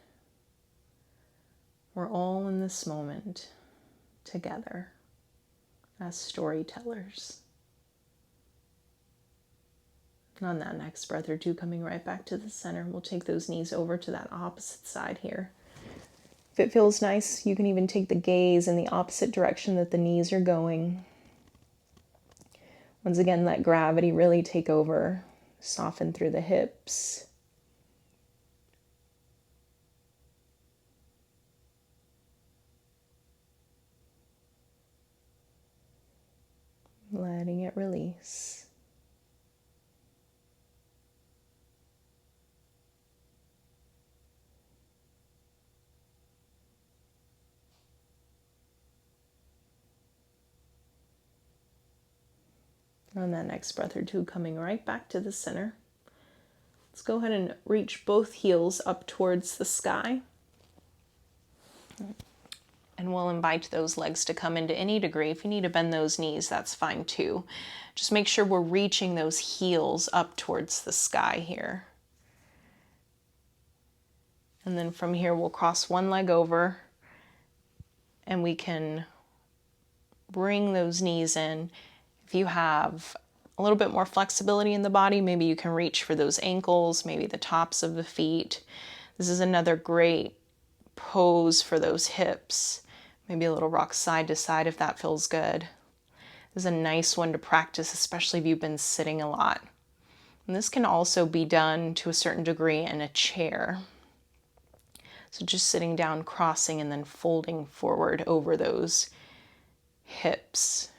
We're all in this moment together as storytellers. And on that next breath or two, coming right back to the center, we'll take those knees over to that opposite side here. If it feels nice, you can even take the gaze in the opposite direction that the knees are going. Once again, let gravity really take over, soften through the hips. Letting it release. On that next breath or two, coming right back to the center. Let's go ahead and reach both heels up towards the sky. And we'll invite those legs to come into any degree. If you need to bend those knees, that's fine too. Just make sure we're reaching those heels up towards the sky here. And then from here, we'll cross one leg over and we can bring those knees in. If you have a little bit more flexibility in the body, maybe you can reach for those ankles, maybe the tops of the feet. This is another great pose for those hips. Maybe a little rock side to side if that feels good. This is a nice one to practice, especially if you've been sitting a lot. And this can also be done to a certain degree in a chair. So just sitting down, crossing, and then folding forward over those hips.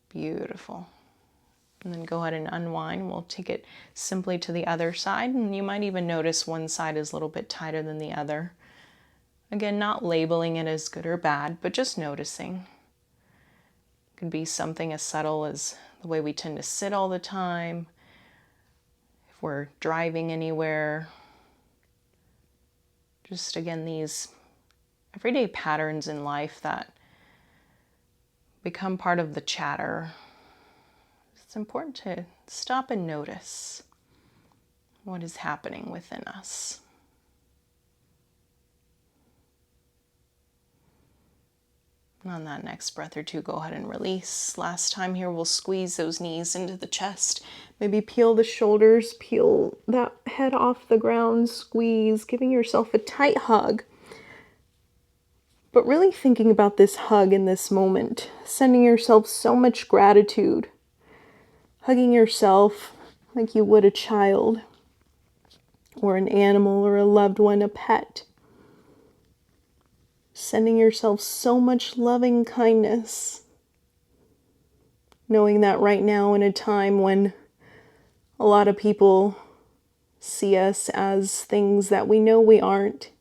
Beautiful. And then go ahead and unwind. We'll take it simply to the other side. And you might even notice one side is a little bit tighter than the other. Again, not labeling it as good or bad, but just noticing. It could be something as subtle as the way we tend to sit all the time. If we're driving anywhere. Just again, these everyday patterns in life that become part of the chatter. It's important to stop and notice what is happening within us. And on that next breath or two, go ahead and release. Last time here, we'll squeeze those knees into the chest. Maybe peel the shoulders, peel that head off the ground, squeeze, giving yourself a tight hug. But really thinking about this hug in this moment, sending yourself so much gratitude, hugging yourself like you would a child or an animal or a loved one, a pet. Sending yourself so much loving kindness, knowing that right now in a time when a lot of people see us as things that we know we aren't,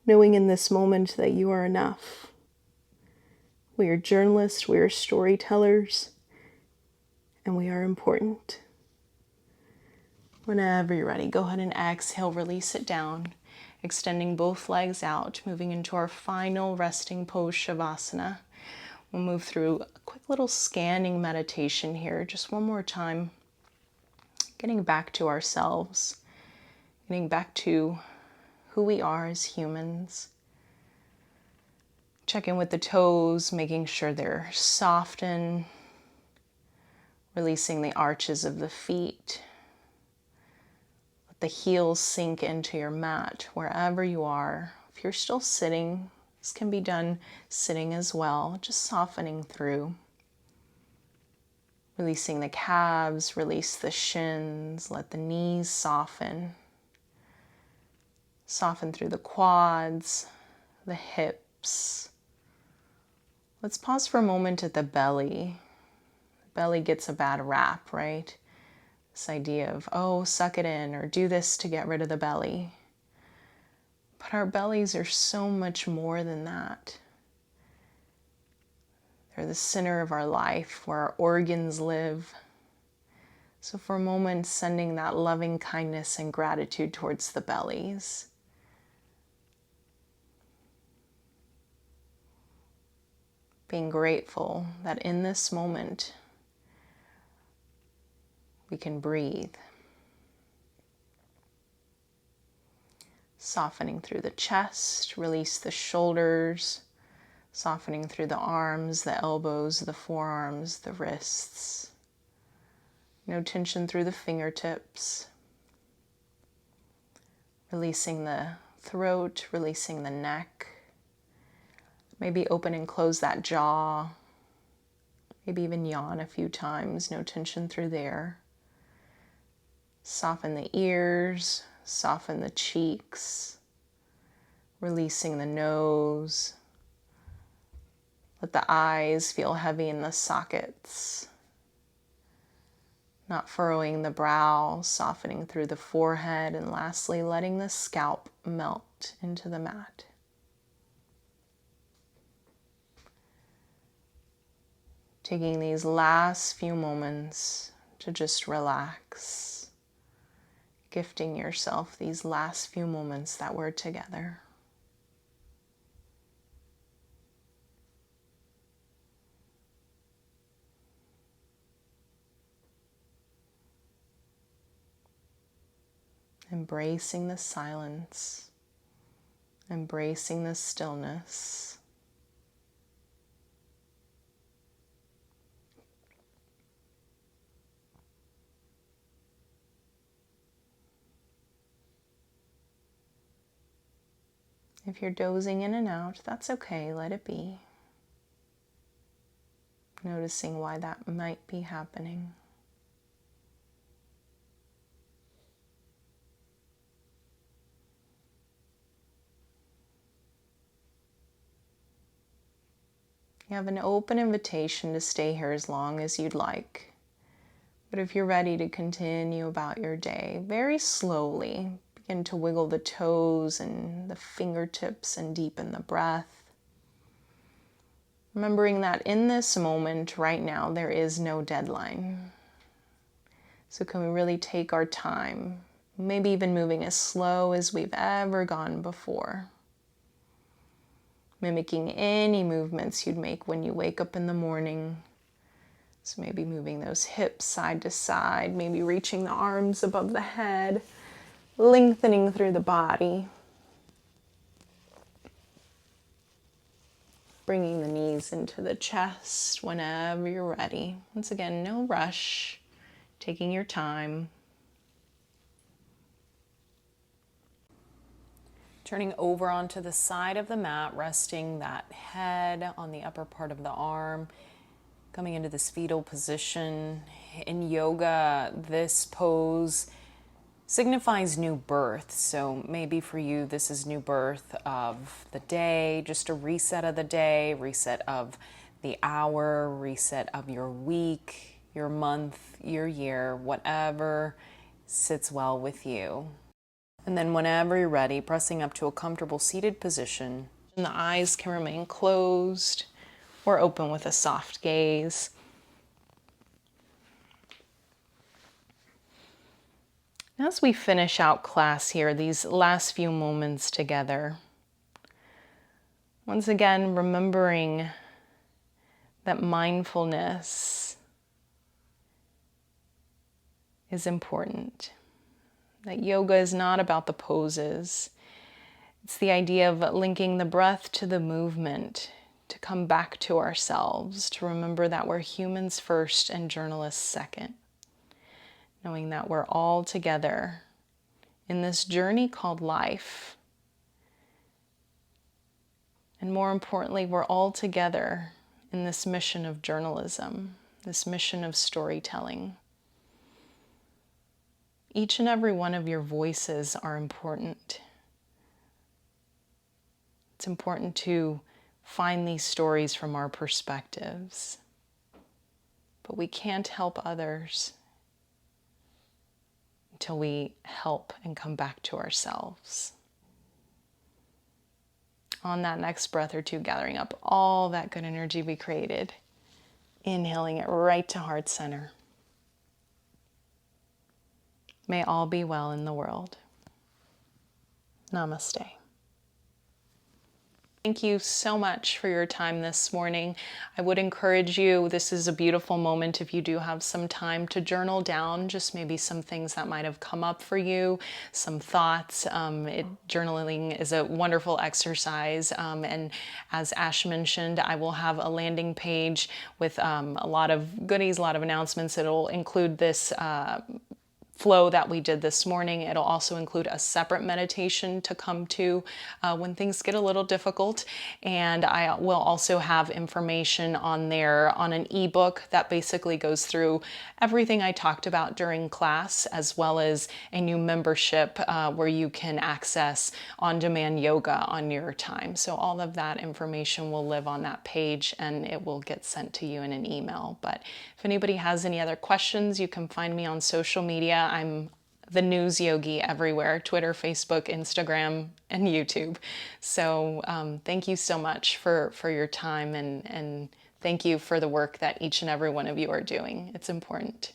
knowing in this moment that you are enough. We are journalists, we are storytellers, and we are important. Whenever you're ready, go ahead and exhale, release it down, extending both legs out, moving into our final resting pose, Shavasana. We'll move through a quick little scanning meditation here, just one more time. Getting back to ourselves, getting back to who we are as humans. Check in with the toes, making sure they're softened, releasing the arches of the feet. Let the heels sink into your mat wherever you are. If you're still sitting, this can be done sitting as well, just softening through. Releasing the calves, release the shins, let the knees soften. Soften through the quads, the hips. Let's pause for a moment at the belly. The belly gets a bad rap, right? This idea of, oh, suck it in, or do this to get rid of the belly. But our bellies are so much more than that. They're the center of our life, where our organs live. So for a moment, sending that loving kindness and gratitude towards the bellies. Being grateful that in this moment, we can breathe. Softening through the chest, release the shoulders. Softening through the arms, the elbows, the forearms, the wrists. No tension through the fingertips. Releasing the throat, releasing the neck. Maybe open and close that jaw. Maybe even yawn a few times. No tension through there. Soften the ears, soften the cheeks. Releasing the nose. Let the eyes feel heavy in the sockets. Not furrowing the brow, softening through the forehead, and lastly, letting the scalp melt into the mat. Taking these last few moments to just relax, gifting yourself these last few moments that we're together. Embracing the silence, embracing the stillness. If you're dozing in and out, that's okay, let it be. Noticing why that might be happening. You have an open invitation to stay here as long as you'd like. But if you're ready to continue about your day, very slowly begin to wiggle the toes and the fingertips and deepen the breath. Remembering that in this moment right now, there is no deadline. So can we really take our time, maybe even moving as slow as we've ever gone before. Mimicking any movements you'd make when you wake up in the morning. So maybe moving those hips side to side, maybe reaching the arms above the head, lengthening through the body. Bringing the knees into the chest whenever you're ready. Once again, no rush, taking your time. Turning over onto the side of the mat, resting that head on the upper part of the arm, coming into this fetal position. In yoga, this pose signifies new birth. So maybe for you, this is new birth of the day, just a reset of the day, reset of the hour, reset of your week, your month, your year, whatever sits well with you. And then whenever you're ready, pressing up to a comfortable seated position. And the eyes can remain closed or open with a soft gaze. As we finish out class here, these last few moments together, once again, remembering that mindfulness is important. That yoga is not about the poses. It's the idea of linking the breath to the movement, to come back to ourselves, to remember that we're humans first and journalists second. Knowing that we're all together in this journey called life. And more importantly, we're all together in this mission of journalism, this mission of storytelling. Each and every one of your voices are important. It's important to find these stories from our perspectives. But we can't help others until we help and come back to ourselves. On that next breath or two, gathering up all that good energy we created, inhaling it right to heart center. May all be well in the world. Namaste. Thank you so much for your time this morning. I would encourage you, this is a beautiful moment if you do have some time to journal down just maybe some things that might have come up for you, some thoughts. Journaling is a wonderful exercise. And as Ash mentioned, I will have a landing page with a lot of goodies, a lot of announcements. It'll include this flow that we did this morning. It'll also include a separate meditation to come to when things get a little difficult. And I will also have information on there on an ebook that basically goes through everything I talked about during class, as well as a new membership where you can access on-demand yoga on your time. So all of that information will live on that page and it will get sent to you in an email. But if anybody has any other questions, you can find me on social media. I'm the News Yogi everywhere, Twitter, Facebook, Instagram, and YouTube. So thank you so much for your time and Thank you for the work that each and every one of you are doing. It's important.